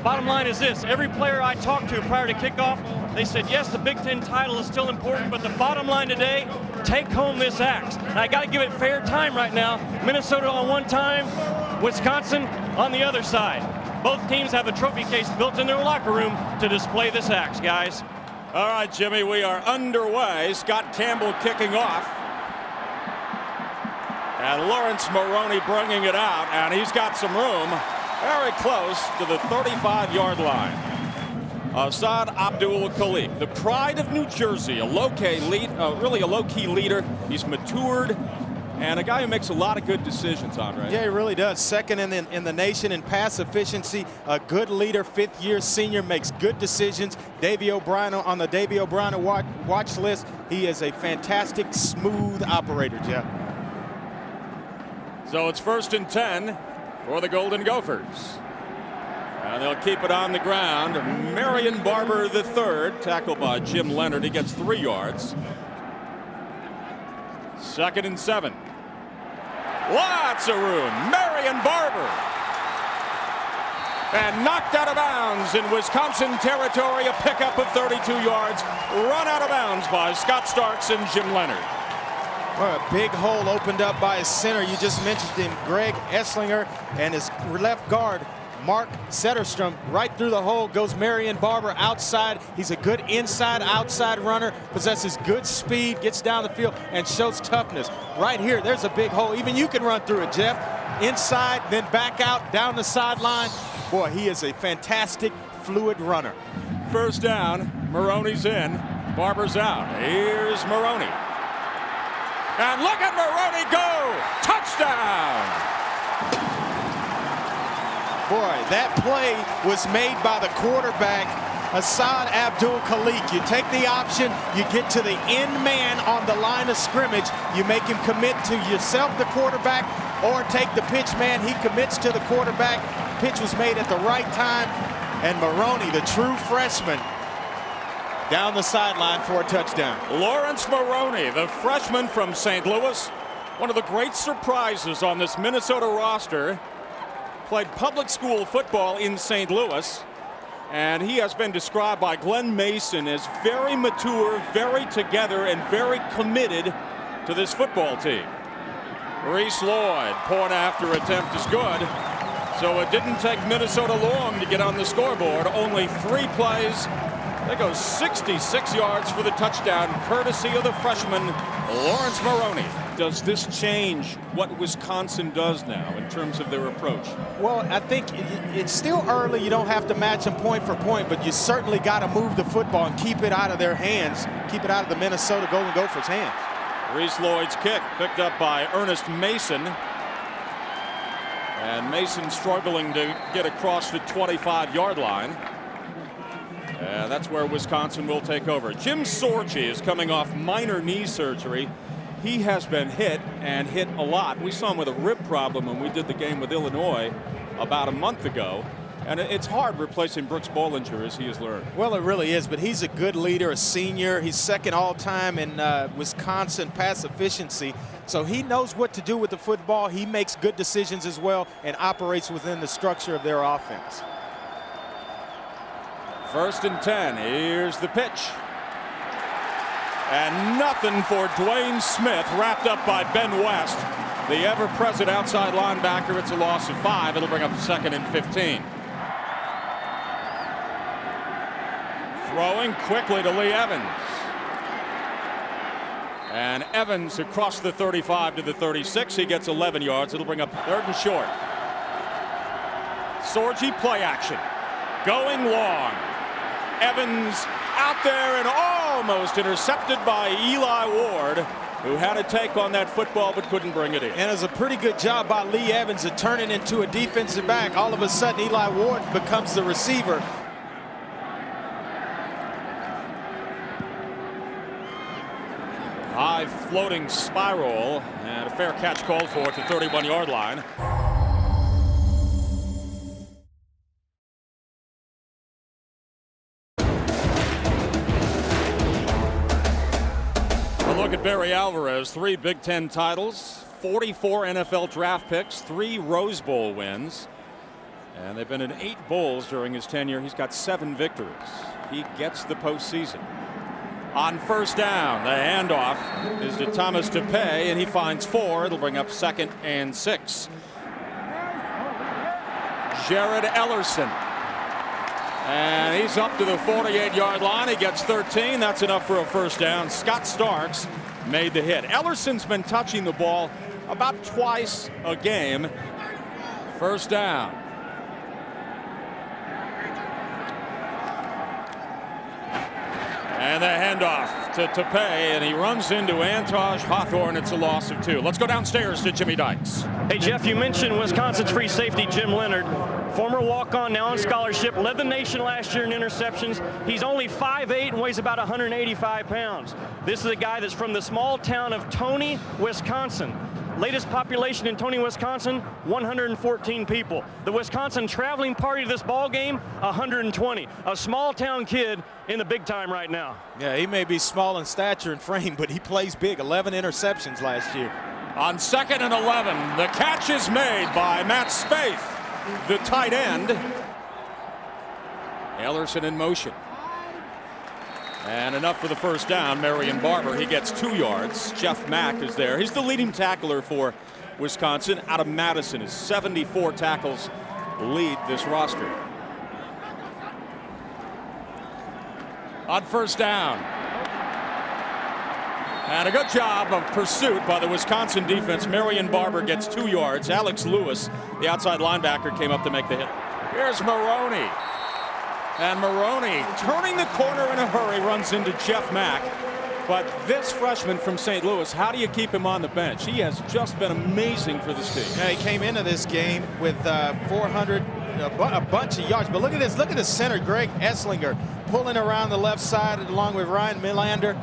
bottom line is this. Every player I talked to prior to kickoff, they said, yes, the Big Ten title is still important, but the bottom line today, take home this axe. And I got to give it fair time right now. Minnesota on one time, Wisconsin on the other side. Both teams have a trophy case built in their locker room to display this axe, guys. All right, Jimmy, we are underway. Scott Campbell kicking off. And Lawrence Maroney bringing it out, and he's got some room very close to the 35-yard line. Assad Abdul Khalik, the pride of New Jersey, a low-key leader. He's matured, and a guy who makes a lot of good decisions, Andre. Yeah, he really does. Second in the nation in pass efficiency. A good leader, fifth-year senior, makes good decisions. Davey O'Brien on the Davey O'Brien watch list. He is a fantastic, smooth operator, Jeff. So it's 1st and 10 for the Golden Gophers. And they'll keep it on the ground. Marion Barber III, tackled by Jim Leonard. He gets 3 yards. 2nd and 7. Lots of room. Marion Barber. And knocked out of bounds in Wisconsin territory. A pickup of 32 yards. Run out of bounds by Scott Starks and Jim Leonard. Well, a big hole opened up by his center. You just mentioned him, Greg Esslinger, and his left guard, Mark Setterstrom. Right through the hole goes Marion Barber outside. He's a good inside-outside runner, possesses good speed, gets down the field, and shows toughness. Right here, there's a big hole. Even you can run through it, Jeff. Inside, then back out, down the sideline. Boy, he is a fantastic, fluid runner. 1st down, Maroney's in, Barber's out. Here's Maroney. And look at Maroney go! Touchdown! Boy, that play was made by the quarterback, Assad Abdul Khalik. You take the option, you get to the end man on the line of scrimmage, you make him commit to yourself, the quarterback, or take the pitch man. He commits to the quarterback. Pitch was made at the right time, and Maroney, the true freshman, down the sideline for a touchdown. Lawrence Maroney, the freshman from St. Louis, one of the great surprises on this Minnesota roster. Played public school football in St. Louis, and he has been described by Glenn Mason as very mature, very together, and very committed to this football team. Rhys Lloyd, point after attempt is good. So it didn't take Minnesota long to get on the scoreboard. Only 3 plays. They go 66 yards for the touchdown, courtesy of the freshman, Lawrence Maroney. Does this change what Wisconsin does now in terms of their approach? Well, I think it's still early. You don't have to match them point for point, but you certainly got to move the football and keep it out of their hands, keep it out of the Minnesota Golden Gophers' hands. Rhys Lloyd's kick picked up by Ernest Mason. And Mason struggling to get across the 25-yard line. That's where Wisconsin will take over. Jim Sorgi is coming off minor knee surgery. He has been hit, and hit a lot. We saw him with a rib problem when we did the game with Illinois about a month ago. And it's hard replacing Brooks Bollinger, as he has learned. Well, it really is, but he's a good leader, a senior. He's second all-time in Wisconsin pass efficiency. So he knows what to do with the football. He makes good decisions as well and operates within the structure of their offense. 1st and 10. Here's the pitch. And nothing for Dwayne Smith, wrapped up by Ben West, the ever-present outside linebacker. It's a loss of 5. It'll bring up 2nd and 15. Throwing quickly to Lee Evans. And Evans across the 35 to the 36. He gets 11 yards. It'll bring up 3rd and short. Sorgi play action. Going long. Evans out there and almost intercepted by Eli Ward, who had a take on that football but couldn't bring it in. And it was a pretty good job by Lee Evans to turn it into a defensive back. All of a sudden, Eli Ward becomes the receiver. High floating spiral, and a fair catch called for at the 31-yard line. Look at Barry Alvarez, 3 Big Ten titles, 44 NFL draft picks, 3 Rose Bowl wins. And they've been in 8 bowls during his tenure. He's got 7 victories. He gets the postseason. On first down, the handoff is to Thomas Tepe, and he finds 4. It'll bring up 2nd and 6. Jared Ellerson. And he's up to the 48-yard line. He gets 13. That's enough for a first down. Scott Starks made the hit. Ellerson's been touching the ball about twice a game. First down. And the handoff to Tepe, and he runs into Antaj Hawthorne. It's a loss of 2. Let's go downstairs to Jimmy Dykes. Hey, Jeff, you mentioned Wisconsin's free safety Jim Leonard, former walk-on, now on scholarship, led the nation last year in interceptions. He's only 5'8" and weighs about 185 pounds. This is a guy that's from the small town of Tony, Wisconsin. Latest population in Tony, Wisconsin, 114 people. The Wisconsin traveling party to this ball game, 120. A small town kid in the big time right now. Yeah, he may be small in stature and frame, but he plays big. 11 interceptions last year. On 2nd and 11, the catch is made by Matt Spaeth, the tight end. Ellerson in motion. And enough for the first down. Marion Barber, he gets 2 yards. Jeff Mack is there. He's the leading tackler for Wisconsin out of Madison. His 74 tackles lead this roster. On first down. And a good job of pursuit by the Wisconsin defense. Marion Barber gets 2 yards. Alex Lewis, the outside linebacker, came up to make the hit. Here's Maroney. And Maroney, turning the corner in a hurry, runs into Jeff Mack. But this freshman from St. Louis, how do you keep him on the bench? He has just been amazing for this team. Yeah, he came into this game with 400, a bunch of yards. But look at this. Look at the center, Greg Esslinger, pulling around the left side along with Ryan Millander.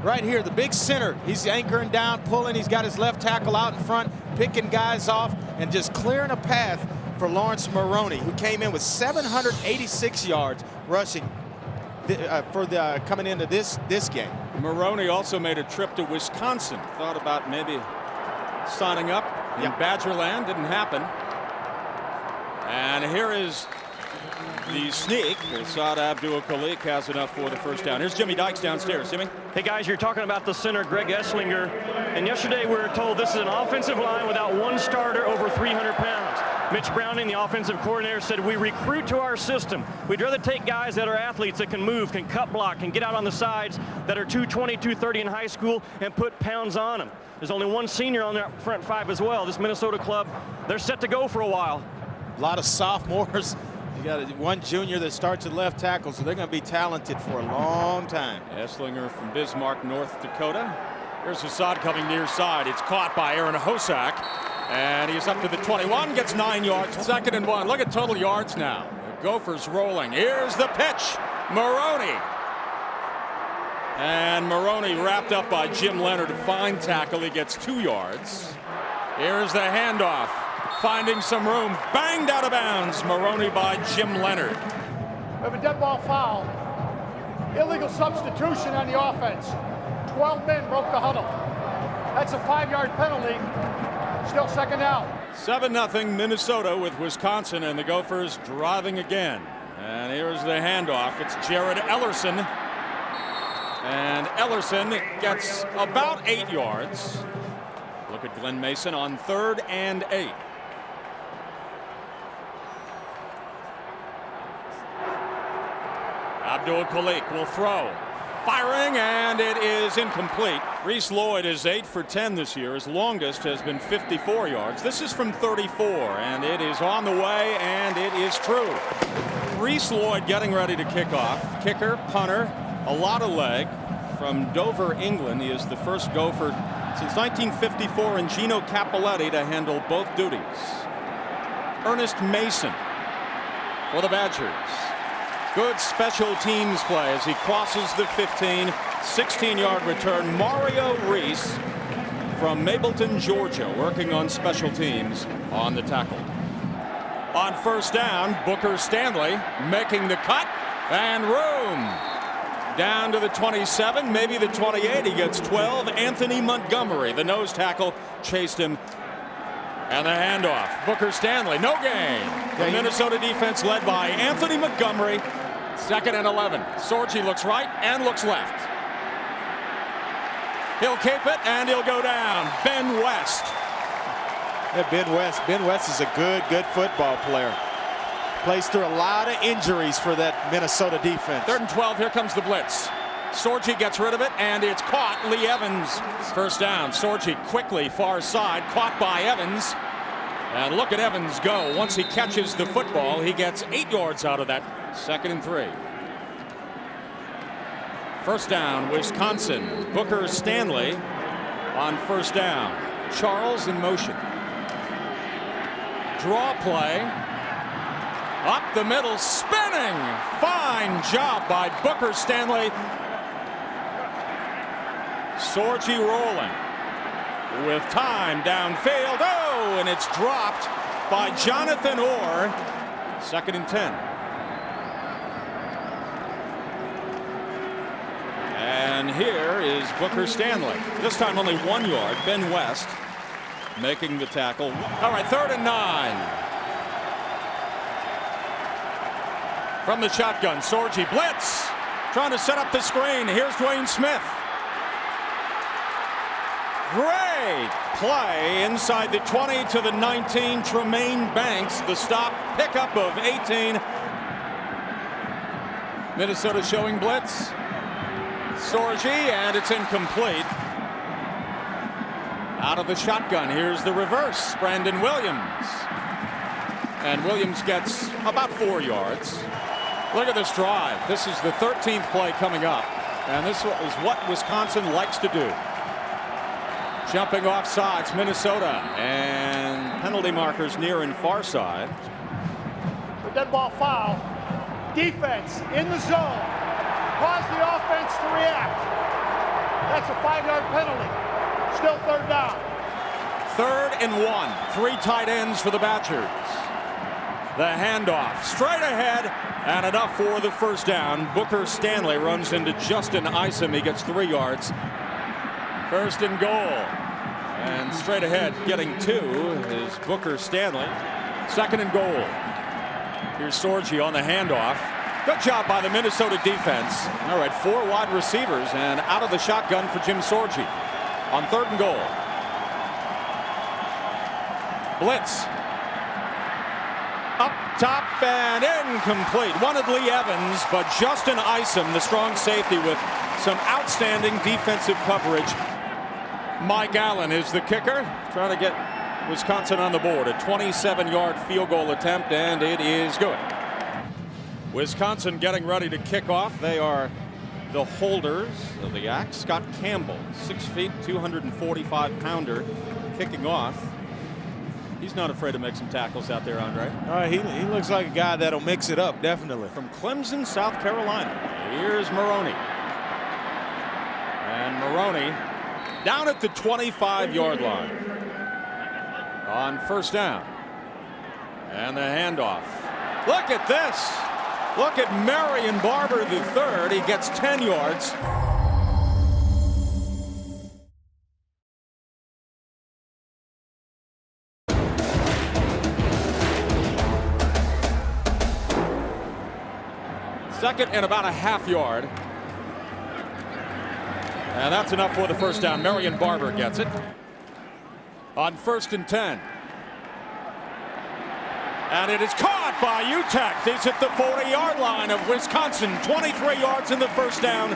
Right here, the big center. He's anchoring down, pulling. He's got his left tackle out in front, picking guys off, and just clearing a path for Lawrence Maroney, who came in with 786 yards rushing coming into this game. Maroney also made a trip to Wisconsin. Thought about maybe signing up in Badgerland. Didn't happen. And here is the sneak. Saad Abdul-Khalik has enough for the first down. Here's Jimmy Dykes downstairs. Jimmy? Hey, guys, you're talking about the center, Greg Esslinger. And yesterday we were told this is an offensive line without one starter over 300 pounds. Mitch Browning, the offensive coordinator, said we recruit to our system. We'd rather take guys that are athletes that can move, can cut block, can get out on the sides, that are 220, 230 in high school, and put pounds on them. There's only one senior on their front 5 as well. This Minnesota club, they're set to go for a while. A lot of sophomores. You got one junior that starts at left tackle, so they're going to be talented for a long time. Esslinger from Bismarck, North Dakota. Here's Hassad coming near side. It's caught by Aaron Hosack. And he's up to the 21, gets 9 yards, 2nd and 1. Look at total yards now. The Gophers rolling. Here's the pitch. Maroney. And Maroney wrapped up by Jim Leonard. A fine tackle. He gets 2 yards. Here's the handoff. Finding some room. Banged out of bounds. Maroney by Jim Leonard. We have a dead ball foul. Illegal substitution on the offense. 12 men broke the huddle. That's a 5-yard penalty. Still 2nd down. 7-0 Minnesota with Wisconsin, and the Gophers driving again. And here's the handoff. It's Jared Ellerson. And Ellerson gets about 8 yards. Look at Glenn Mason on 3rd and 8. Abdul-Khalik will throw. Firing, and it is incomplete. Rhys Lloyd is 8 for 10 this year. His longest has been 54 yards. This is from 34, and it is on the way, and it is true. Rhys Lloyd getting ready to kick off. Kicker, punter, a lot of leg from Dover, England. He is the first Gopher since 1954, and Gino Cappelletti to handle both duties. Ernest Mason for the Badgers. Good special teams play as he crosses the 15, 16-yard return. Mario Reese from Mableton, Georgia, working on special teams on the tackle. On first down, Booker Stanley making the cut, and room. Down to the 27, maybe the 28. He gets 12. Anthony Montgomery, the nose tackle, chased him And the handoff. Booker Stanley, no gain. The Minnesota defense led by Anthony Montgomery. 2nd and 11. Sorgi looks right and looks left. He'll keep it and he'll go down. Ben West. Yeah, Ben West is a good football player. Plays through a lot of injuries for that Minnesota defense. 3rd and 12. Here comes the blitz. Sorgi gets rid of it, and it's caught. Lee Evans, 1st down. Sorgi quickly far side, caught by Evans. And look at Evans go. Once he catches the football, he gets 8 yards out of that. 2nd and 3. 1st down, Wisconsin. Booker Stanley on 1st down. Charles in motion. Draw play. Up the middle, spinning. Fine job by Booker Stanley. Sorgi rolling with time downfield. Oh, and it's dropped by Jonathan Orr. 2nd and 10. And here is Booker Stanley. This time only 1 yard. Ben West making the tackle. All right, 3rd and 9. From the shotgun, Sorgi blitz. Trying to set up the screen. Here's Dwayne Smith. Great play inside the 20 to the 19. Tremaine Banks, the stop, pickup of 18. Minnesota showing blitz. Sorgi, and it's incomplete. Out of the shotgun, here's the reverse. Brandon Williams. And Williams gets about 4 yards. Look at this drive. This is the 13th play coming up. And this is what Wisconsin likes to do. Jumping off sides, Minnesota, and penalty markers near and far side. The dead ball foul. Defense in the zone. Cause the offense to react. That's a 5-yard penalty. Still 3rd down. 3rd and 1. 3 tight ends for the Badgers. The handoff straight ahead and enough for the 1st down. Booker Stanley runs into Justin Isom. He gets 3 yards. 1st and goal. And straight ahead getting 2 is Booker Stanley. 2nd and goal. Here's Sorgi on the handoff. Good job by the Minnesota defense. All right, 4 wide receivers and out of the shotgun for Jim Sorgi on 3rd and goal. Blitz. Up top and incomplete. Wanted Lee Evans, but Justin Isom, the strong safety, with some outstanding defensive coverage. Mike Allen is the kicker, trying to get Wisconsin on the board. A 27-yard field goal attempt, and it is good. Wisconsin getting ready to kick off. They are the holders of the axe. Scott Campbell, 6 feet, 245-pounder, kicking off. He's not afraid to make some tackles out there, Andre. He looks like a guy that'll mix it up, definitely. From Clemson, South Carolina. Here's Maroney. And Maroney down at the 25-yard line on 1st down. And the handoff. Look at this. Look at Marion Barber III. He gets 10 yards. Second and about a half yard. And that's enough for the 1st down. Marion Barber gets it. On 1st and 10. And it is caught by Utah. He's at the 40-yard line of Wisconsin. 23 yards in the 1st down.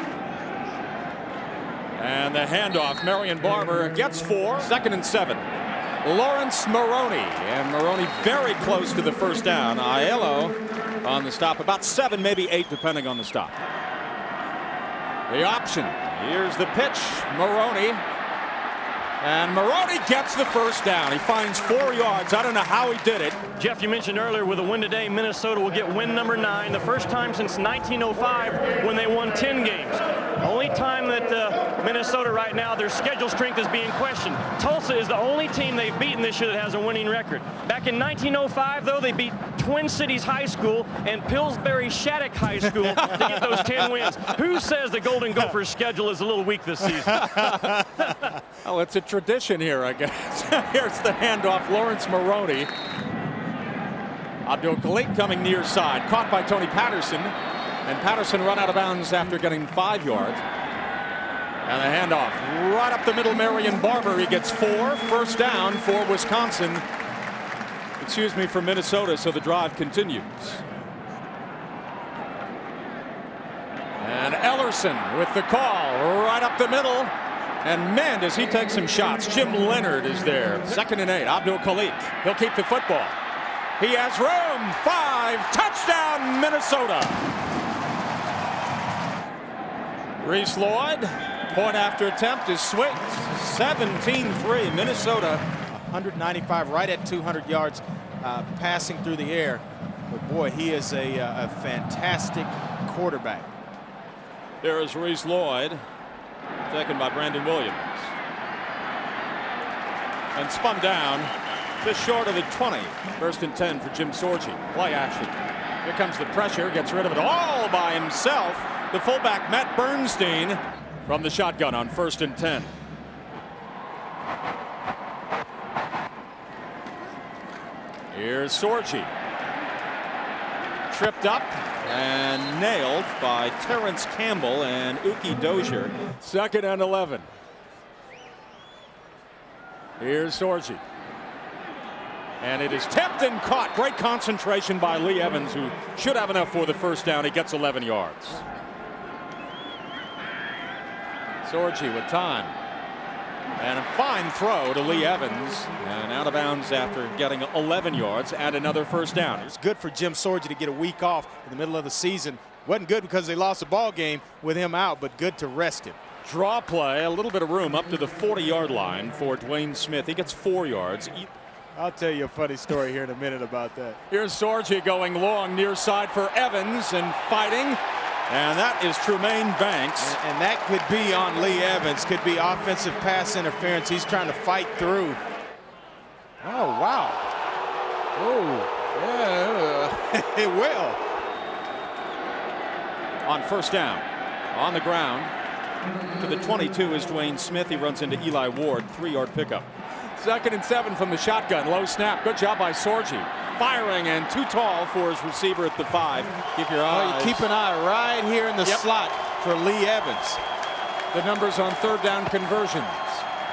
And the handoff. Marion Barber gets 4. 2nd and 7. Lawrence Maroney. And Maroney very close to the 1st down. Aiello on the stop. About 7, maybe 8, depending on the stop. The option. Here's the pitch. Maroney. And Maroney gets the 1st down. He finds 4 yards. I don't know how he did it. Jeff, you mentioned earlier with a win today, Minnesota will get win number 9, the first time since 1905 when they won 10 games. Only time that Minnesota right now, their schedule strength is being questioned. Tulsa is the only team they've beaten this year that has a winning record. Back in 1905, though, they beat Twin Cities High School and Pillsbury Shattuck High School to get those 10 wins. Who says the Golden Gophers' schedule is a little weak this season? Oh, it's a tradition here, I guess. Here's the handoff, Lawrence Maroney. Abdul Khalik coming near side, caught by Tony Patterson. And Patterson run out of bounds after getting 5 yards. And the handoff right up the middle, Marion Barber. He gets 4, first down for Wisconsin. Excuse me, for Minnesota, so the drive continues. And Ellerson with the call right up the middle. And man, does he take some shots. Jim Leonard is there. 2nd and 8, Abdul Khalik. He'll keep the football. He has room. 5, touchdown, Minnesota. Rhys Lloyd, point after attempt is switched. 17-3, Minnesota. 195, right at 200 yards passing through the air. But boy, he is a fantastic quarterback. There is Rhys Lloyd, taken by Brandon Williams. And spun down just short of the 20. 1st and 10 for Jim Sorgi. Play action. Here comes the pressure, gets rid of it all by himself. The fullback, Matt Bernstein, from the shotgun on 1st and 10. Here's Sorgi. Tripped up and nailed by Terrence Campbell and Uki Dozier. 2nd and 11. Here's Sorgi. And it is tipped and caught. Great concentration by Lee Evans, who should have enough for the first down. He gets 11 yards. Sorgi with time. And a fine throw to Lee Evans. And out of bounds after getting 11 yards and another first down. It's good for Jim Sorgi to get a week off in the middle of the season. Wasn't good because they lost the ball game with him out, but good to rest him. Draw play, a little bit of room up to the 40-yard line for Dwayne Smith. He gets 4 yards. I'll tell you a funny story here in a minute about that. Here's Sorgi going long near side for Evans and fighting. And that is Trumaine Banks. And that could be on Lee Evans. Could be offensive pass interference. He's trying to fight through. Oh, wow. Oh, yeah. It will. On first down, on the ground, to the 22 is Dwayne Smith. He runs into Eli Ward, 3-yard pickup. 2nd and 7 from the shotgun. Low snap. Good job by Sorgi. Firing and too tall for his receiver at the 5. Keep your eyes. Keep an eye right here in the slot for Lee Evans. The numbers on 3rd down conversions.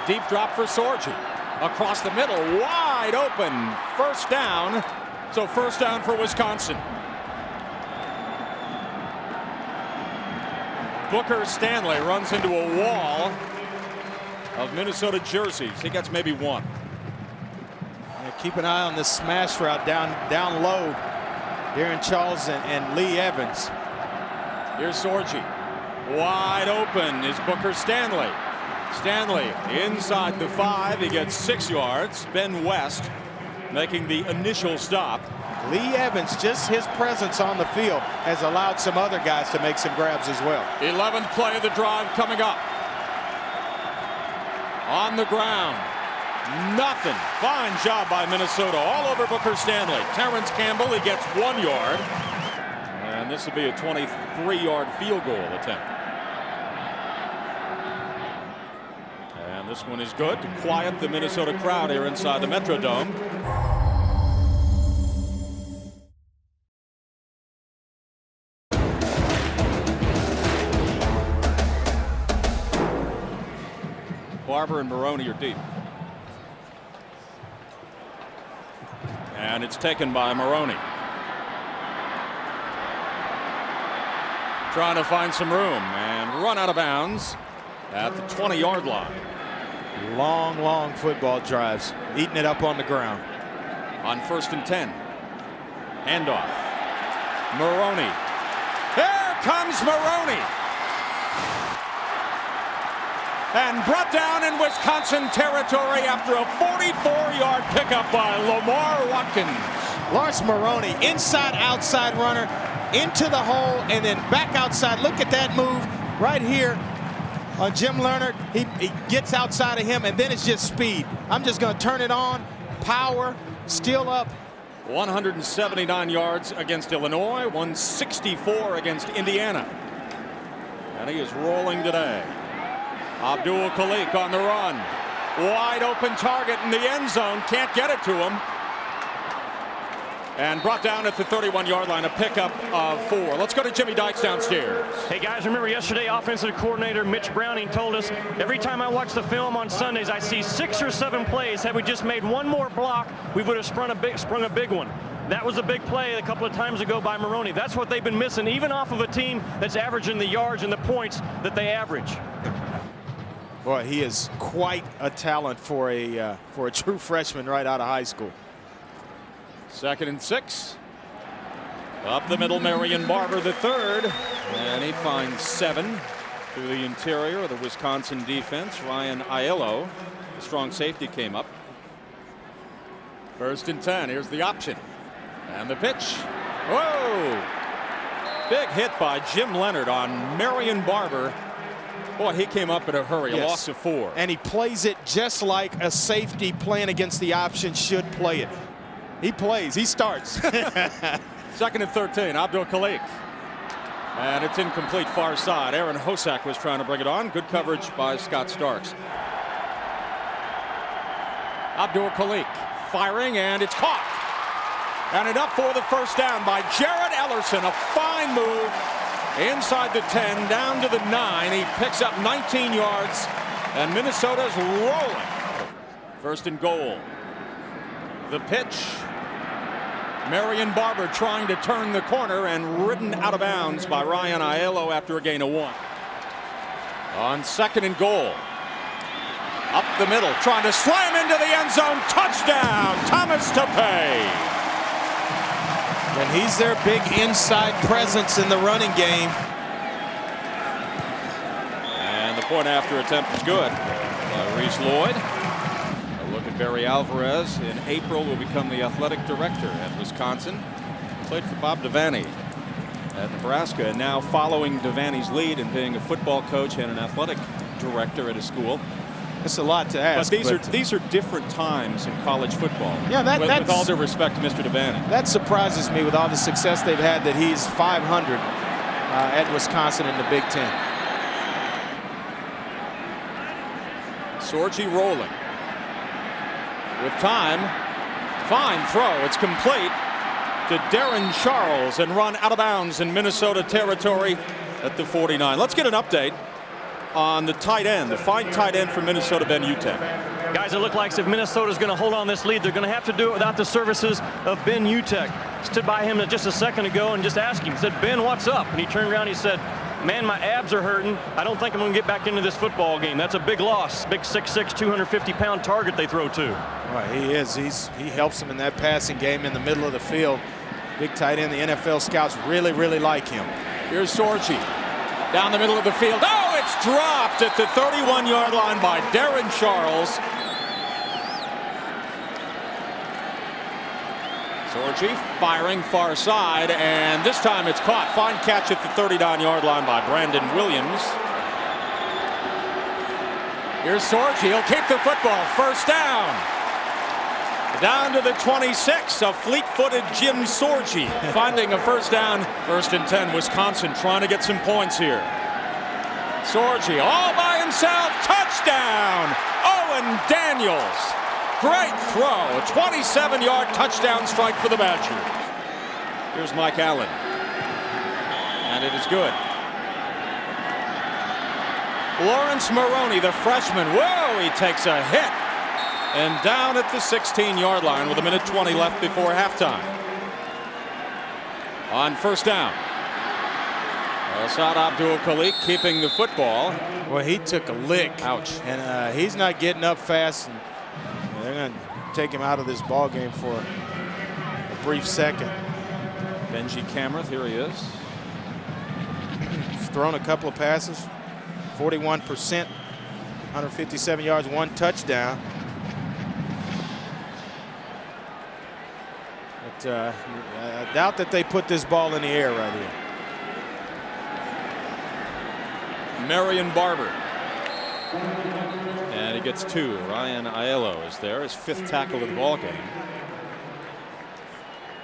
Deep drop for Sorgi. Across the middle, wide open. First down. So first down for Wisconsin. Booker Stanley runs into a wall of Minnesota jerseys. He gets maybe 1. Keep an eye on this smash route down low. Darren Charles and Lee Evans. Here's Sorgi. Wide open is Booker Stanley. Stanley inside the 5. He gets 6 yards. Ben West making the initial stop. Lee Evans, just his presence on the field has allowed some other guys to make some grabs as well. 11th play of the drive coming up. On the ground. Nothing. Fine job by Minnesota. All over Booker Stanley. Terrence Campbell, he gets 1 yard. And this will be a 23-yard field goal attempt. And this one is good to quiet the Minnesota crowd here inside the Metrodome. Barber and Maroney are deep. And it's taken by Maroney. Trying to find some room and run out of bounds at the 20-yard line. Long football drives, eating it up on the ground. On 1st and 10. Handoff. Maroney. Here comes Maroney. And brought down in Wisconsin territory after a 44-yard pickup by Lamar Watkins. Lawrence Maroney, inside-outside runner, into the hole, and then back outside. Look at that move right here. on Jim Leonard. He gets outside of him, and then it's just speed. I'm just going to turn it on, power, steal up. 179 yards against Illinois, 164 against Indiana. And he is rolling today. Abdul Khalik on the run. Wide open target in the end zone. Can't get it to him. And brought down at the 31-yard line, a pickup of 4. Let's go to Jimmy Dykes downstairs. Hey guys, remember yesterday offensive coordinator Mitch Browning told us every time I watch the film on Sundays I see 6 or 7 plays. Had we just made one more block, we would have sprung a big one. That was a big play a couple of times ago by Maroney. That's what they've been missing, even off of a team that's averaging the yards and the points that they average. Boy, he is quite a talent for a true freshman right out of high school. 2nd and 6. Up the middle, Marion Barber the third, and he finds 7 through the interior of the Wisconsin defense. Ryan Aiello, the strong safety, came up. 1st and 10. Here's the option. And the pitch. Whoa! Big hit by Jim Leonard on Marion Barber. Boy, he came up in a hurry. Yes. A loss of 4. And he plays it just like a safety playing against the option should play it. He plays. He starts. 2nd and 13. Abdul Khalik. And it's incomplete far side. Aaron Hosack was trying to bring it on. Good coverage by Scott Starks. Abdul Khalik firing, and it's caught. And it up for the first down by Jared Ellerson. A fine move inside the 10, down to the 9. He picks up 19 yards, and Minnesota's rolling. 1st and goal. The pitch. Marion Barber trying to turn the corner and ridden out of bounds by Ryan Aiello after a gain of 1. On 2nd and goal. Up the middle, trying to slam into the end zone. Touchdown, Thomas Tepay. And he's their big inside presence in the running game. And the point after attempt is good by Rhys Lloyd. A look at Barry Alvarez. In April will become the athletic director at Wisconsin. Played for Bob Devaney at Nebraska, and now following Devaney's lead and being a football coach and an athletic director at a school. It's a lot to ask. But these are different times in college football. Yeah, with all due respect to Mr. Devaney. That surprises me with all the success they've had that he's 500 at Wisconsin in the Big Ten. Sorgi rolling. With time. Fine throw. It's complete to Darren Charles and run out of bounds in Minnesota territory at the 49. Let's get an update on the tight end, the fine tight end for Minnesota, Ben Utek. Guys, it looks like if Minnesota's going to hold on this lead, they're going to have to do it without the services of Ben Utek. Stood by him just a second ago and just asked him. He said, "Ben, what's up?" And he turned around and he said, "Man, my abs are hurting. I don't think I'm going to get back into this football game." That's a big loss. Big 6'6", 250-pound target they throw to. Well, he is. He helps them in that passing game in the middle of the field. Big tight end. The NFL scouts really, really like him. Here's Sorgi down the middle of the field. Oh, it's dropped at the 31-yard line by Darren Charles. Sorgi firing far side, and this time it's caught. Fine catch at the 39-yard line by Brandon Williams. Here's Sorgi. He'll keep the football. First down. Down to the 26. A fleet-footed Jim Sorgi finding a first down. 1st and 10. Wisconsin trying to get some points here. Sorgi all by himself. Touchdown. Owen Daniels. Great throw. A 27-yard touchdown strike for the Badgers. Here's Mike Allen. And it is good. Lawrence Maroney, the freshman. Whoa, he takes a hit. And down at the 16-yard line with 1:20 left before halftime. On first down. Asad Abdul Khalik keeping the football. Well, he took a lick. Ouch. And he's not getting up fast. And they're going to take him out of this ball game for a brief second. Benji Kamrath, here he is. He's thrown a couple of passes. 41%, 157 yards, 1 touchdown. But I doubt that they put this ball in the air right here. Marion Barber And he gets 2. Ryan Aiello is there, his 5th tackle of the ball game.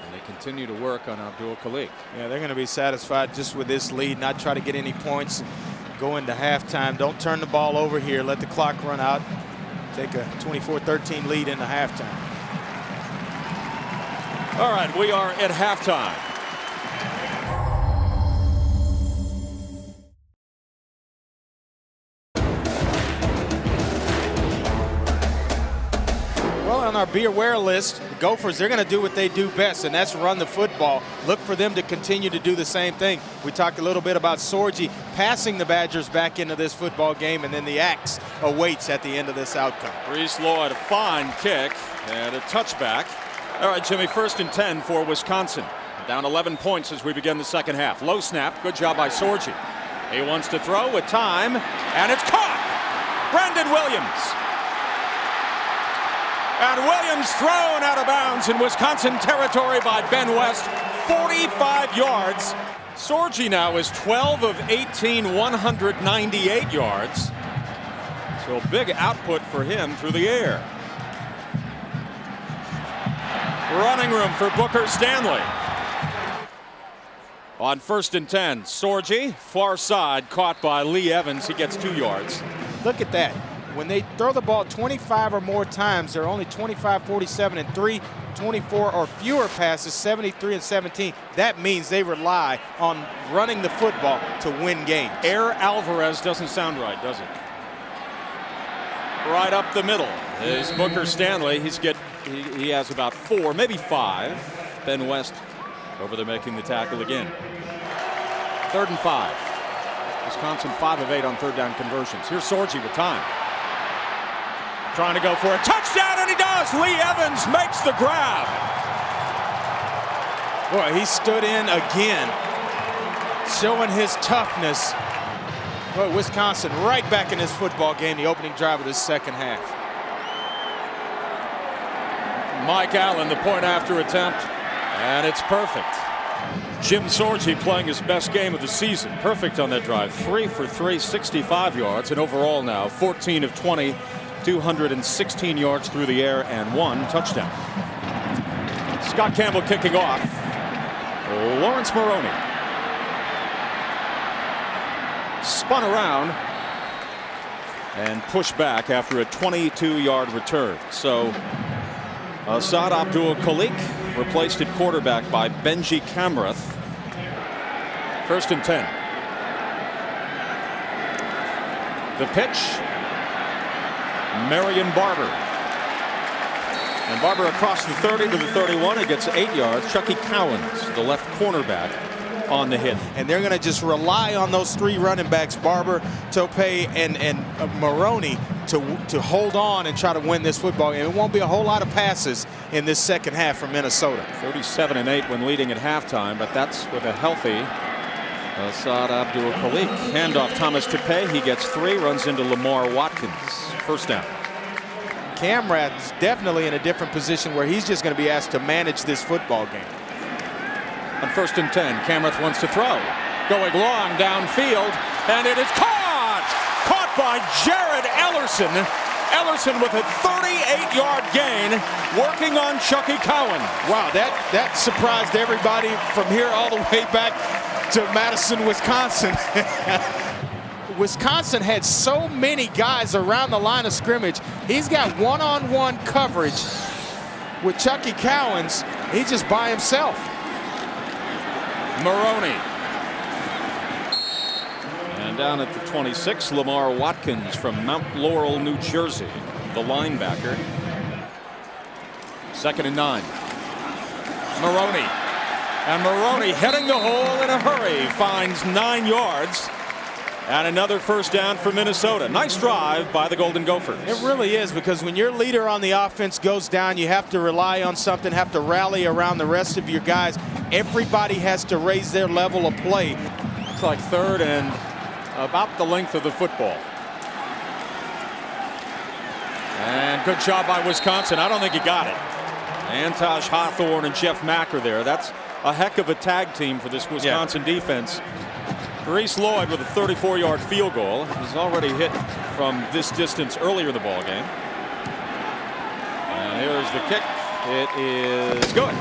And they continue to work on Abdul Khalik. Yeah, they're going to be satisfied just with this lead, not try to get any points, go into halftime. Don't turn the ball over here. Let the clock run out. Take a 24-13 lead into halftime. All right, we are at halftime. Well, on our be aware list, the Gophers, they're going to do what they do best, and that's run the football. Look for them to continue to do the same thing. We talked a little bit about Sorgi passing the Badgers back into this football game, and then the axe awaits at the end of this outcome. Rhys Lloyd, a fine kick and a touchback. All right, Jimmy, 1st and 10 for Wisconsin. Down 11 points as we begin the second half. Low snap, good job by Sorgi. He wants to throw with time, and it's caught. Brandon Williams. And Williams thrown out of bounds in Wisconsin territory by Ben West, 45 yards. Sorgi now is 12 of 18, 198 yards. So big output for him through the air. Running room for Booker Stanley. On 1st and 10, Sorgi, far side, caught by Lee Evans. He gets 2 yards. Look at that. When they throw the ball 25 or more times, they're only 25, 47, and 3, 24 or fewer passes, 73 and 17. That means they rely on running the football to win games. Air Alvarez doesn't sound right, does it? Right up the middle is Booker Stanley. He has about 4, maybe 5. Ben West over there making the tackle again. 3rd and 5. Wisconsin 5 of 8 on 3rd down conversions. Here's Sorgi with time. Trying to go for a touchdown, and he does. Lee Evans makes the grab. Boy, he stood in again, showing his toughness. Boy, Wisconsin right back in this football game, the opening drive of this second half. Mike Allen, the point after attempt, and it's perfect. Jim Sorgi playing his best game of the season. Perfect on that drive. 3 for 3, 65 yards, and overall now 14 of 20. 216 yards through the air and 1 touchdown. Scott Campbell kicking off. Lawrence Maroney spun around and pushed back after a 22-yard return. So Asad Abdul Khalik replaced at quarterback by Benji Kamrath. 1st and 10. The pitch. Marion Barber. And Barber across the 30 to the 31. He gets 8 yards. Chucky Cowens, the left cornerback, on the hit. And they're going to just rely on those 3 running backs, Barber, Tope, and Maroney, to hold on and try to win this football game. It won't be a whole lot of passes in this second half for Minnesota. 37 and 8 when leading at halftime, but that's with a healthy Asad Abdul Khalik. Handoff Thomas Tope. He gets 3, runs into Lamar Watkins. 1st down. Kamrath's definitely in a different position where he's just going to be asked to manage this football game. On 1st and 10, Kamrath wants to throw. Going long downfield, and it is caught! Caught by Jared Ellerson. Ellerson with a 38-yard gain, working on Chucky Cowan. Wow, that surprised everybody from here all the way back to Madison, Wisconsin. Wisconsin had so many guys around the line of scrimmage. He's got one-on-one coverage with Chucky Cowens. He's just by himself. Maroney. And down at the 26, Lamar Watkins from Mount Laurel, New Jersey, the linebacker. 2nd and 9. Maroney. And Maroney heading the hole in a hurry. Finds 9 yards. And another 1st down for Minnesota. Nice drive by the Golden Gophers. It really is, because when your leader on the offense goes down, you have to rely on something, have to rally around the rest of your guys. Everybody has to raise their level of play. It's like 3rd and about the length of the football. And good job by Wisconsin. I don't think he got it. Antosh Hawthorne and Jeff Mack are there. That's a heck of a tag team for this Wisconsin defense. Rhys Lloyd with a 34-yard field goal. He's already hit from this distance earlier in the ball game. And here's the kick. It is good.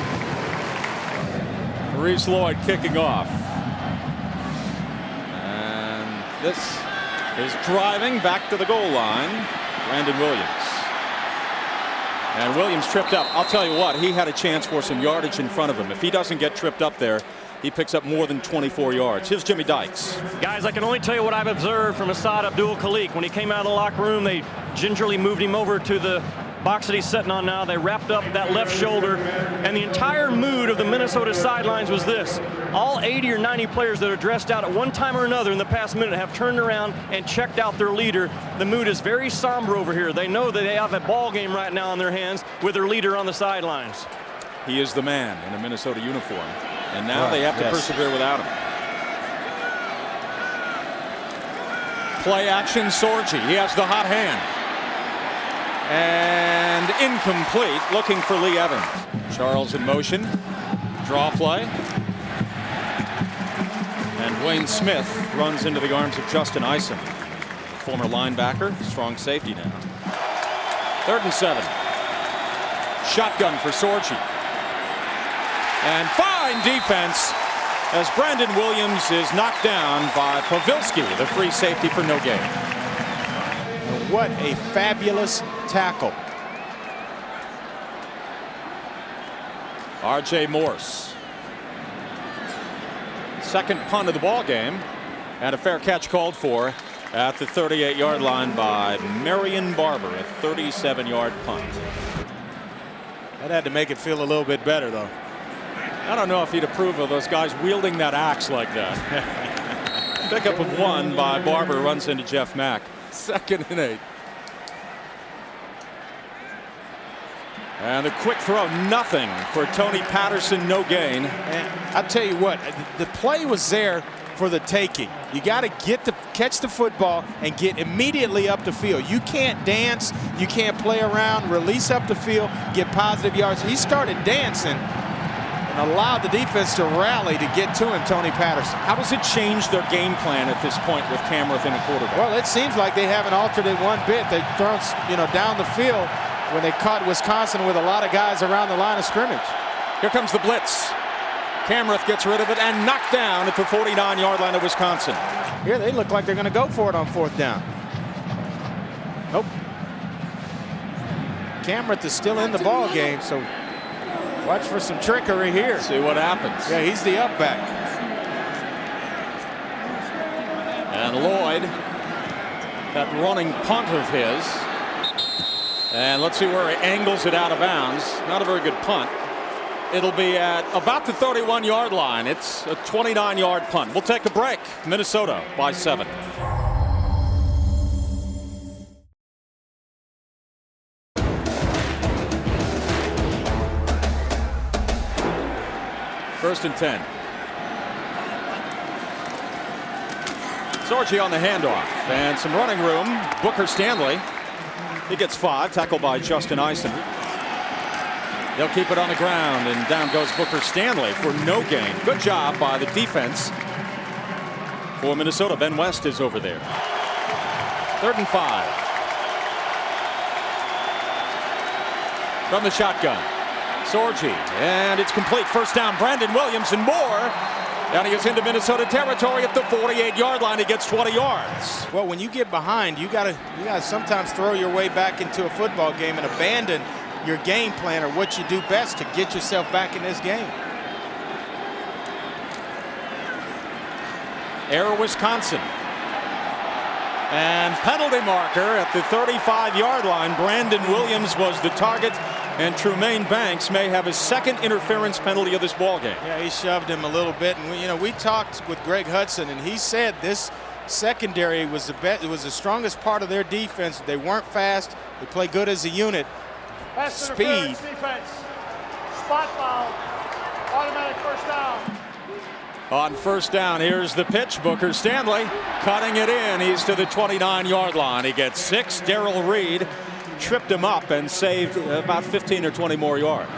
Rhys Lloyd kicking off. And this is driving back to the goal line. Brandon Williams. And Williams tripped up. I'll tell you what, he had a chance for some yardage in front of him. If he doesn't get tripped up there, he picks up more than 24 yards. Here's Jimmy Dykes. Guys, I can only tell you what I've observed from Asad Abdul-Khalik. When he came out of the locker room, they gingerly moved him over to the box that he's sitting on now. They wrapped up that left shoulder, and the entire mood of the Minnesota sidelines was this. All 80 or 90 players that are dressed out at one time or another in the past minute have turned around and checked out their leader. The mood is very somber over here. They know that they have a ball game right now in their hands with their leader on the sidelines. He is the man in a Minnesota uniform, and now they have to persevere without him. Play action, Sorgi. He has the hot hand. And incomplete, looking for Lee Evans. Charles in motion. Draw play. And Dwayne Smith runs into the arms of Justin Eisen, former linebacker, strong safety now. 3rd and 7. Shotgun for Sorgi. And fine defense as Brandon Williams is knocked down by Pavilski, the free safety for no gain. What a fabulous tackle. R.J. Morse. Second punt of the ball game, and a fair catch called for at the 38-yard line by Marion Barber, a 37-yard punt. That had to make it feel a little bit better, though. I don't know if he'd approve of those guys wielding that axe like that. Pickup of 1 by Barber, runs into Jeff Mack. 2nd and 8. And the quick throw, nothing for Tony Patterson, no gain. And I'll tell you what, the play was there for the taking. You got to catch the football and get immediately up the field. You can't dance, you can't play around, release up the field, get positive yards. He started dancing and allowed the defense to rally to get to him, Tony Patterson. How does it change their game plan at this point with Camroth in a quarterback? Well, it seems like they haven't altered it one bit. They throw, down the field when they caught Wisconsin with a lot of guys around the line of scrimmage. Here comes the blitz. Camroth gets rid of it and knocked down at the 49-yard line of Wisconsin. Here they look like they're going to go for it on 4th down. Nope. Camroth is still in the ball game, so watch for some trickery here. See what happens. Yeah, he's the up back. And Lloyd, that running punt of his. And let's see where he angles it out of bounds. Not a very good punt. It'll be at about the 31-yard line. It's a 29-yard punt. We'll take a break. Minnesota by 7. First and 10. Sorgi on the handoff. And some running room. Booker Stanley. He gets 5. Tackled by Justin Eisen. They'll keep it on the ground, and down goes Booker Stanley for no gain. Good job by the defense for Minnesota. Ben West is over there. 3rd and 5. From the shotgun. Sorgi, and it's complete. First down, Brandon Williams and more. And he is into Minnesota territory at the 48-yard line. He gets 20 yards. Well, when you get behind, you gotta sometimes throw your way back into a football game and abandon your game plan or what you do best to get yourself back in this game. Air Wisconsin. And penalty marker at the 35-yard line. Brandon Williams was the target, and Trumaine Banks may have his 2nd interference penalty of this ball game. Yeah, he shoved him a little bit, and we talked with Greg Hudson, and he said this secondary was the strongest part of their defense. They weren't fast. They play good as a unit. Pass Speed. Defense. Spot foul. Automatic first down. On first down, here's the pitch. Booker Stanley cutting it in. He's to the 29-yard line. He gets 6. Darrell Reed tripped him up and saved about 15 or 20 more yards.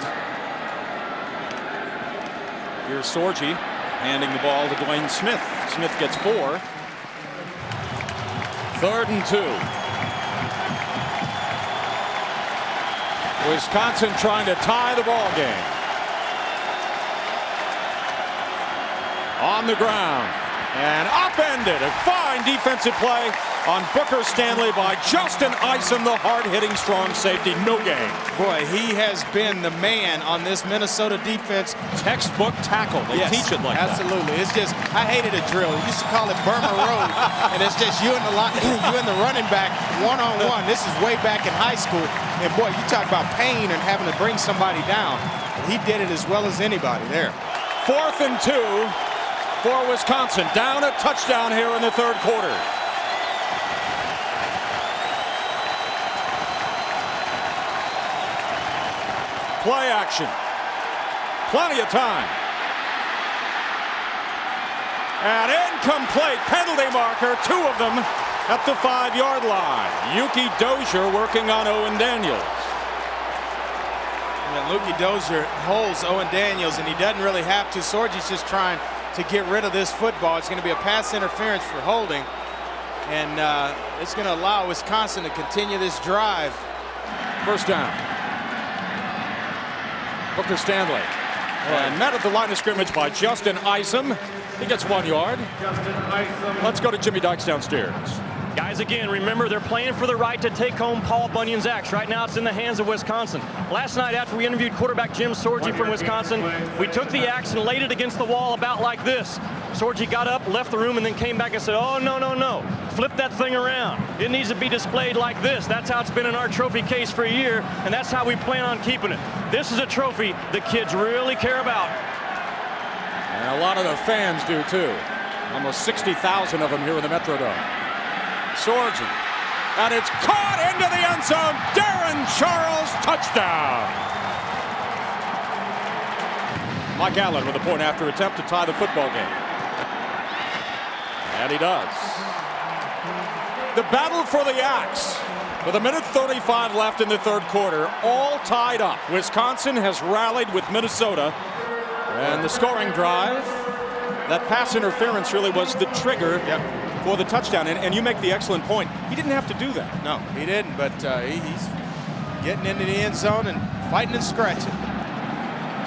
Here's Sorgi handing the ball to Dwayne Smith. Smith gets 4. 3rd and 2. Wisconsin trying to tie the ball game. On the ground and upended. A fine defensive play on Booker Stanley by Justin Isom, the hard-hitting strong safety. No gain. Boy, he has been the man on this Minnesota defense. Textbook tackle. They teach it like absolutely. It's just, I hated a drill. We used to call it Burma Road, and it's just you and the running back one-on-one. This is way back in high school, and boy, you talk about pain and having to bring somebody down. He did it as well as anybody there. 4th and 2 for Wisconsin. Down a touchdown here in the 3rd quarter. Play action. Plenty of time. And incomplete. Penalty marker. 2 of them at the 5-yard line. Yuki Dozier working on Owen Daniels. Yeah, Yuki Dozier holds Owen Daniels, and he doesn't really have to. Sorgi's just trying to get rid of this football. It's going to be a pass interference for holding, and it's going to allow Wisconsin to continue this drive. 1st down. Booker Stanley. And met at the line of scrimmage by Justin Isom. He gets 1 yard. Let's go to Jimmy Dykes downstairs. Guys, again, remember, they're playing for the right to take home Paul Bunyan's axe. Right now, it's in the hands of Wisconsin. Last night, after we interviewed quarterback Jim Sorgi from Wisconsin, we took the axe and laid it against the wall about like this. Sorgi got up, left the room, and then came back and said, oh, no, no, no. Flip that thing around. It needs to be displayed like this. That's how it's been in our trophy case for a year, and that's how we plan on keeping it. This is a trophy the kids really care about. And a lot of the fans do, too. Almost 60,000 of them here in the Metrodome. Sorgi, and it's caught into the end zone. Darren Charles, touchdown. Mike Allen with a point after attempt to tie the football game. And he does. The battle for the axe. With 1:35 left in the 3rd quarter, all tied up. Wisconsin has rallied with Minnesota. And the scoring drive, that pass interference really was the trigger for the touchdown. And you make the excellent point. He didn't have to do that. No, he didn't, but he's getting into the end zone and fighting and scratching.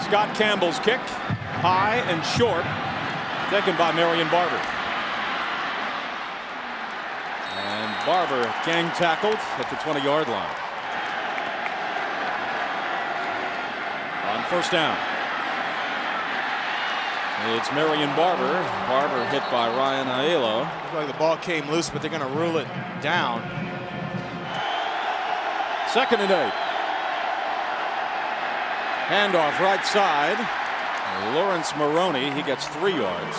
Scott Campbell's kick, high and short, taken by Marion Barber. And Barber gang tackled at the 20-yard line. On 1st down. It's Marion Barber. Barber hit by Ryan Aiello. Looks like the ball came loose, but they're going to rule it down. 2nd and 8. Handoff right side. Lawrence Maroney, he gets 3 yards.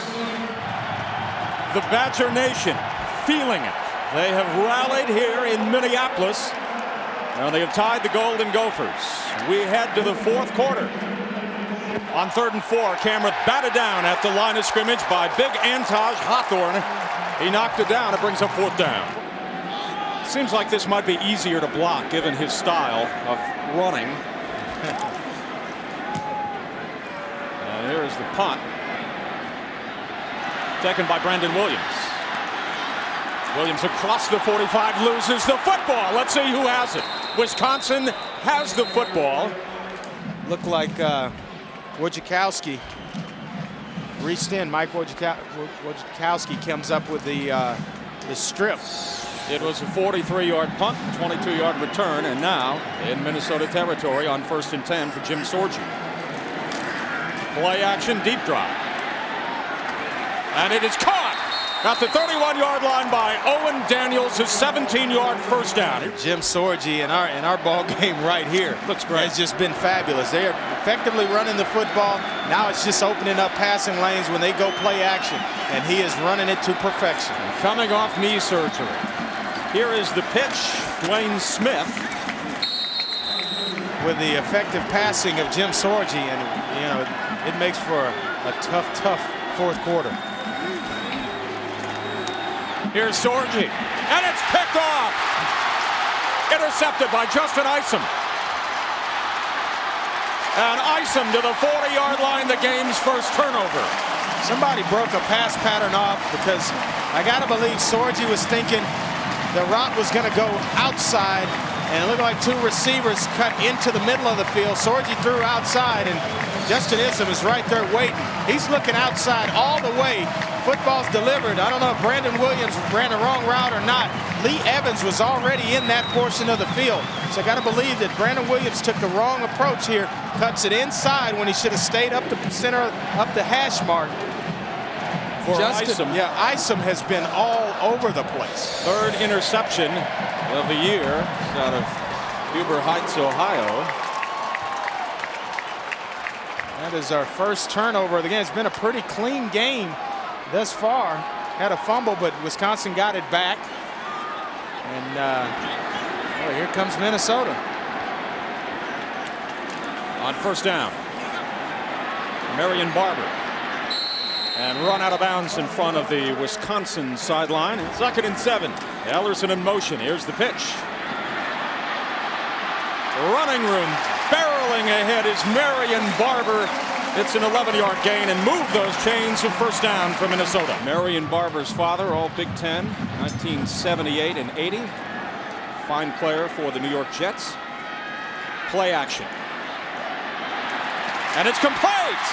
The Badger Nation feeling it. They have rallied here in Minneapolis. Now they have tied the Golden Gophers. We head to the 4th quarter. On 3rd and 4, Cameron batted down at the line of scrimmage by big Antaj Hawthorne. He knocked it down. It brings up 4th down. Seems like this might be easier to block given his style of running. And here is the punt. Taken by Brandon Williams. Williams across the 45, loses the football. Let's see who has it. Wisconsin has the football. Looked like Wojciechowski reached in. Mike Wojciechowski comes up with the strip. It was a 43-yard punt, 22-yard return, and now in Minnesota territory on 1st and 10 for Jim Sorgi. Play action, deep drop. And it is caught at the 31-yard line by Owen Daniels, his 17-yard 1st down. Jim Sorgi in our ball game right here. Looks great. It's just been fabulous. They are effectively running the football. Now it's just opening up passing lanes when they go play action, and he is running it to perfection. Coming off knee surgery. Here is the pitch. Dwayne Smith. With the effective passing of Jim Sorgi, and you know, it makes for a tough 4th quarter. Here's Sorgi, and it's picked off. Intercepted by Justin Isom. And Isom to the 40-yard line, the game's first turnover. Somebody broke a pass pattern off, because I got to believe Sorgi was thinking the route was going to go outside, and it looked like two receivers cut into the middle of the field. Sorgi threw outside, and Justin Islam is right there waiting. He's looking outside all the way. Football's delivered. I don't know if Brandon Williams ran the wrong route or not. Lee Evans was already in that portion of the field. So I got to believe that Brandon Williams took the wrong approach here. Cuts it inside when he should have stayed up the center, up the hash mark. For Justin, Isom. yeah, Isom has been all over the place. Third interception of the year out of Huber Heights, Ohio. That is our first turnover of the game. It's been a pretty clean game thus far. Had a fumble, but Wisconsin got it back. And well, here comes Minnesota. On first down, Marion Barber. And run out of bounds in front of the Wisconsin sideline. 2nd and 7. Ellerson in motion. Here's the pitch. Running room. Barreling ahead is Marion Barber. It's an 11-yard gain and move those chains of first down for Minnesota. Marion Barber's father, all Big Ten, 1978 and 80. Fine player for the New York Jets. Play action. And it's complete.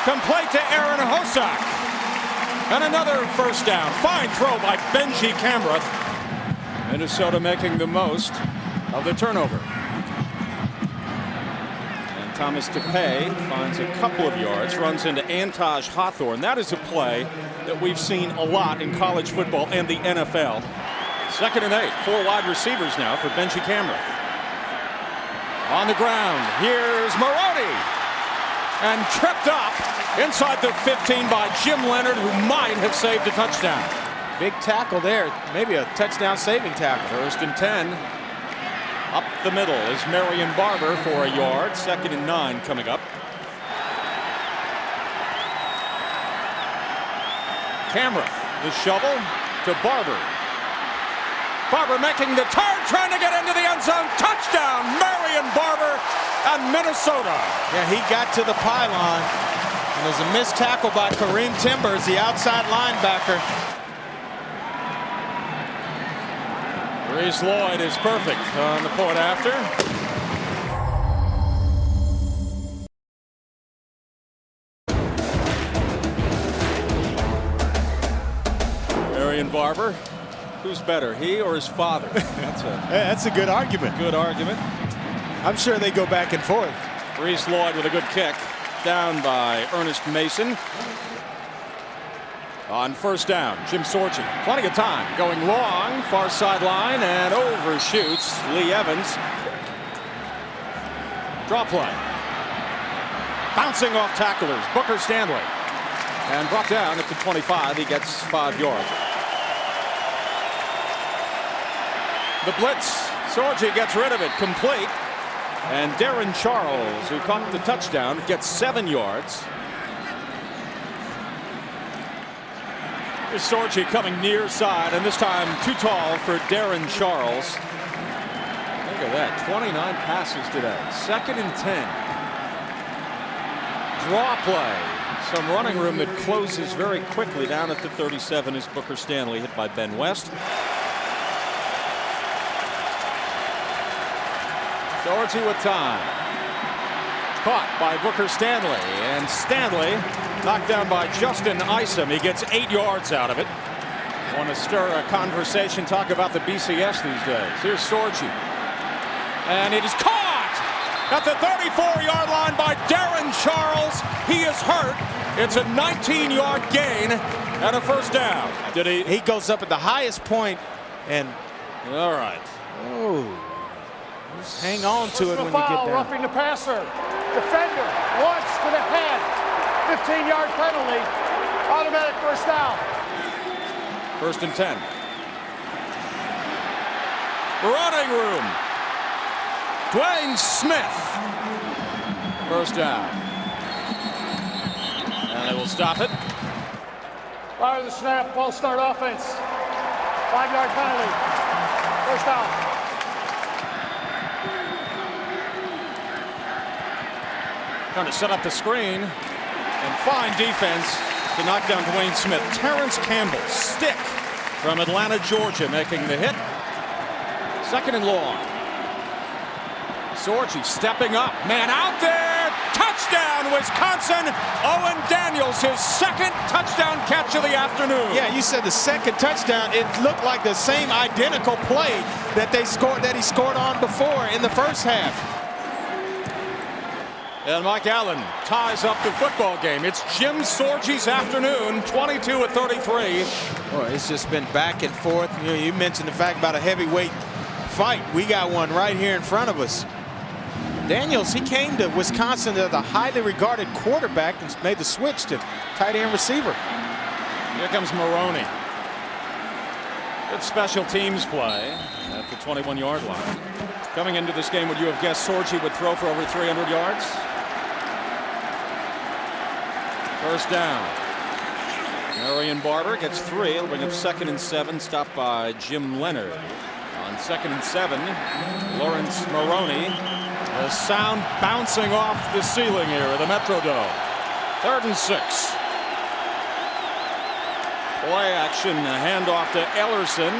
Complete to Aaron Hosak. And another first down. Fine throw by Benji Camroth. Minnesota making the most of the turnover. And Thomas Tepe finds a couple of yards, runs into Antaj Hawthorne. That is a play that we've seen a lot in college football and the NFL. 2nd and 8. 4 wide receivers now for Benji Camroth. On the ground, here's Maroney. And tripped up inside the 15 by Jim Leonard, who might have saved a touchdown. Big tackle there, maybe a touchdown saving tackle. 1st and 10. Up the middle is Marion Barber for a yard. 2nd and 9 coming up. Camroth, the shovel to Barber. Barber making the turn, trying to get into the end zone. Touchdown, Marion Barber and Minnesota. Yeah, he got to the pylon. And there's a missed tackle by Kareem Timbers, the outside linebacker. Rhys Lloyd is perfect on the point after. Marion Barber. Who's better, he or his father? That's a good argument. Good argument. I'm sure they go back and forth. Rhys Lloyd with a good kick. Down by Ernest Mason. On first down, Jim Sorgi. Plenty of time. Going long, far sideline, and overshoots Lee Evans. Draw play. Bouncing off tacklers, Booker Stanley. And brought down at the 25. He gets 5 yards. The blitz. Sorgi gets rid of it. Complete. And Darren Charles, who caught the touchdown, gets 7 yards. Here's Sorgi coming near side, and this time too tall for Darren Charles. Look at that, 29 passes today. 2nd and 10. Draw play. Some running room that closes very quickly. Down at the 37 is Booker Stanley, hit by Ben West. Sorgi with time. Caught by Booker Stanley, and Stanley knocked down by Justin Isom. He gets 8 yards out of it. Want to stir a conversation, talk about the BCS these days. Here's Sorgi. And it is caught at the 34-yard line by Darren Charles. He is hurt. It's a 19-yard gain and a first down. He goes up at the highest point, and all right. Oh. Just hang on to it when you get down. Roughing the passer. Defender once to the head. 15-yard penalty. Automatic first down. 1st and 10. Running room. Dwayne Smith. First down. And they will stop it. Fire the snap. False start offense. 5-yard penalty. First down. Trying to set up the screen, and fine defense to knock down Dwayne Smith. Terrence Campbell, stick from Atlanta, Georgia, making the hit. Second and long. Sorgi stepping up. Man out there. Touchdown, Wisconsin. Owen Daniels, his second touchdown catch of the afternoon. Yeah, you said the second touchdown. It looked like the same identical play that he scored on before in the first half. And Mike Allen ties up the football game. It's Jim Sorgi's afternoon, 22 of 33. Well, it's just been back and forth. You know, you mentioned the fact about a heavyweight fight. We got one right here in front of us. Daniels, he came to Wisconsin as a highly regarded quarterback and made the switch to tight end receiver. Here comes Maroney. Good special teams play at the 21-yard line. Coming into this game, would you have guessed Sorgi would throw for over 300 yards? First down. Marion Barber gets 3. It'll bring up 2nd and 7, stopped by Jim Leonard. On 2nd and 7, Lawrence Maroney. The sound bouncing off the ceiling here at the Metrodome. 3rd and 6. Play action, a handoff to Ellerson.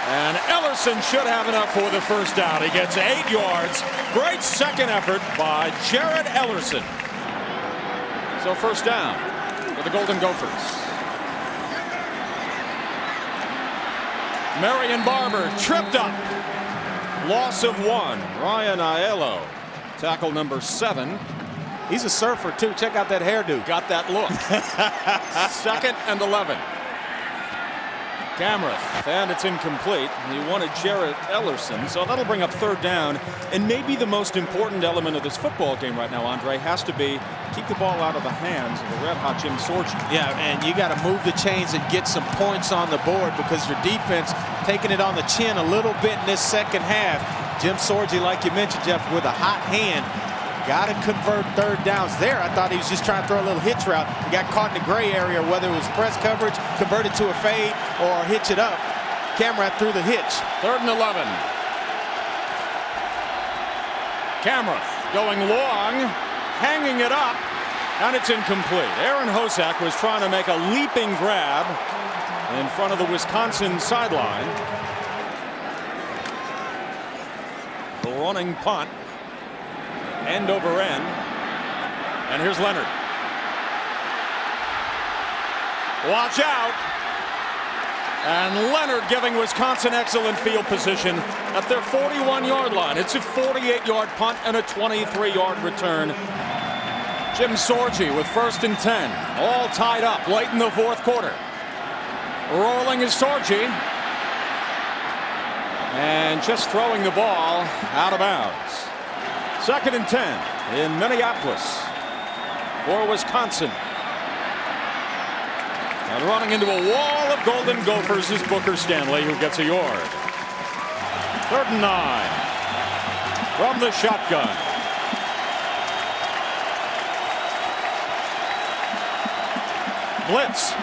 And Ellerson should have enough for the first down. He gets 8 yards. Great second effort by Jared Ellerson. So first down for the Golden Gophers. Marion Barber tripped up. Loss of 1. Ryan Aiello, tackle number 7. He's a surfer too. Check out that hairdo. Got that look. 2nd and 11. Camerath, and it's incomplete. He wanted Jared Ellerson, so that'll bring up 3rd down. And maybe the most important element of this football game right now, Andre, has to be keep the ball out of the hands of the red-hot Jim Sorgi. Yeah, and you got to move the chains and get some points on the board because your defense taking it on the chin a little bit in this second half. Jim Sorgi, like you mentioned, Jeff, with a hot hand. Got to convert 3rd downs there. I thought he was just trying to throw a little hitch route. He got caught in the gray area, whether it was press coverage, converted to a fade, or hitch it up. Camerath threw the hitch. 3rd and 11. Camerath going long, hanging it up, and it's incomplete. Aaron Hosak was trying to make a leaping grab in front of the Wisconsin sideline. The running punt. End over end. And here's Leonard. Watch out. And Leonard giving Wisconsin excellent field position at their 41-yard line. It's a 48-yard punt and a 23-yard return. Jim Sorgi with 1st and 10. All tied up late in the 4th quarter. Rolling is Sorgi. And just throwing the ball out of bounds. 2nd and 10 in Minneapolis for Wisconsin. And running into a wall of Golden Gophers is Booker Stanley, who gets a yard. 3rd and 9 from the shotgun. Blitz.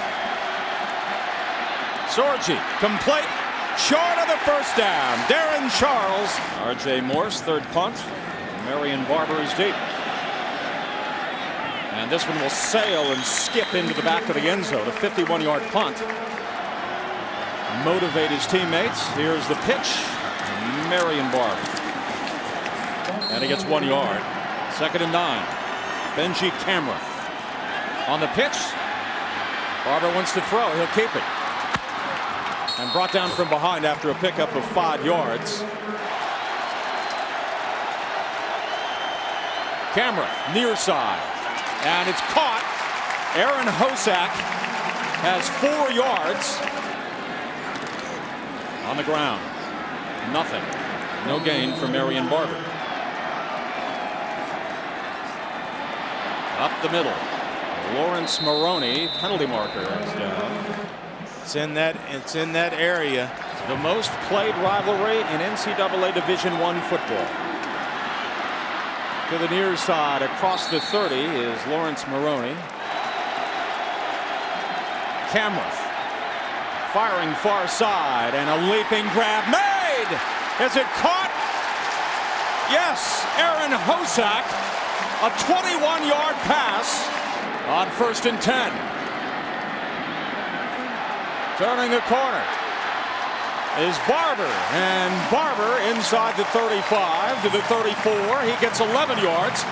Sorgi complete. Short of the first down. Darren Charles. R.J. Morse, 3rd punt. Marion Barber is deep. And this one will sail and skip into the back of the end zone. A 51-yard punt. Motivate his teammates. Here's the pitch. Marion Barber. And he gets 1 yard. 2nd and 9. Benji Camerath on the pitch. Barber wants to throw. He'll keep it. And brought down from behind after a pickup of 5 yards. Camera near side, and it's caught. Aaron Hosak has 4 yards on the ground. Nothing. No gain for Marion Barber. Up the middle. Lawrence Maroney, penalty marker, is down. It's in that area. The most played rivalry in NCAA Division I football. To the near side, across the 30 is Lawrence Maroney. Camerath firing far side, and a leaping grab made. Is it caught? Yes, Aaron Hosak, a 21-yard pass On 1st and 10. Turning the corner is Barber, and Barber inside the 35 to the 34. He gets 11 yards.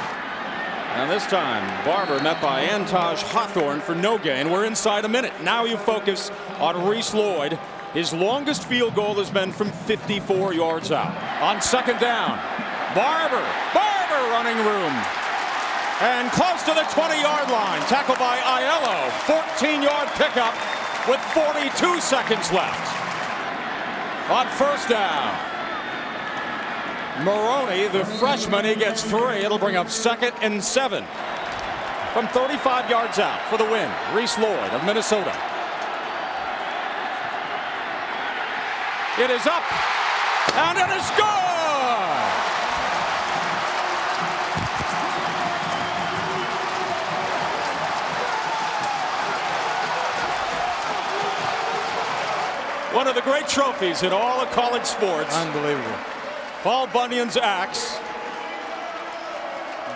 And this time, Barber met by Antaj Hawthorne for no gain. We're inside a minute. Now you focus on Rhys Lloyd. His longest field goal has been from 54 yards out. On 2nd down, Barber running room. And close to the 20-yard line. Tackled by Aiello. 14-yard pickup with 42 seconds left. On 1st down, Maroney, the freshman, he gets 3. It'll bring up 2nd and 7. From 35 yards out for the win, Rhys Lloyd of Minnesota. It is up, and it is good! One of the great trophies in all of college sports. Unbelievable. Paul Bunyan's axe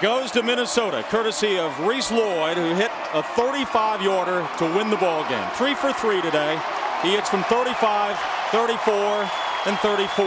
goes to Minnesota, courtesy of Rhys Lloyd, who hit a 35-yarder to win the ball game. 3 for 3 today. He hits from 35, 34, and 34.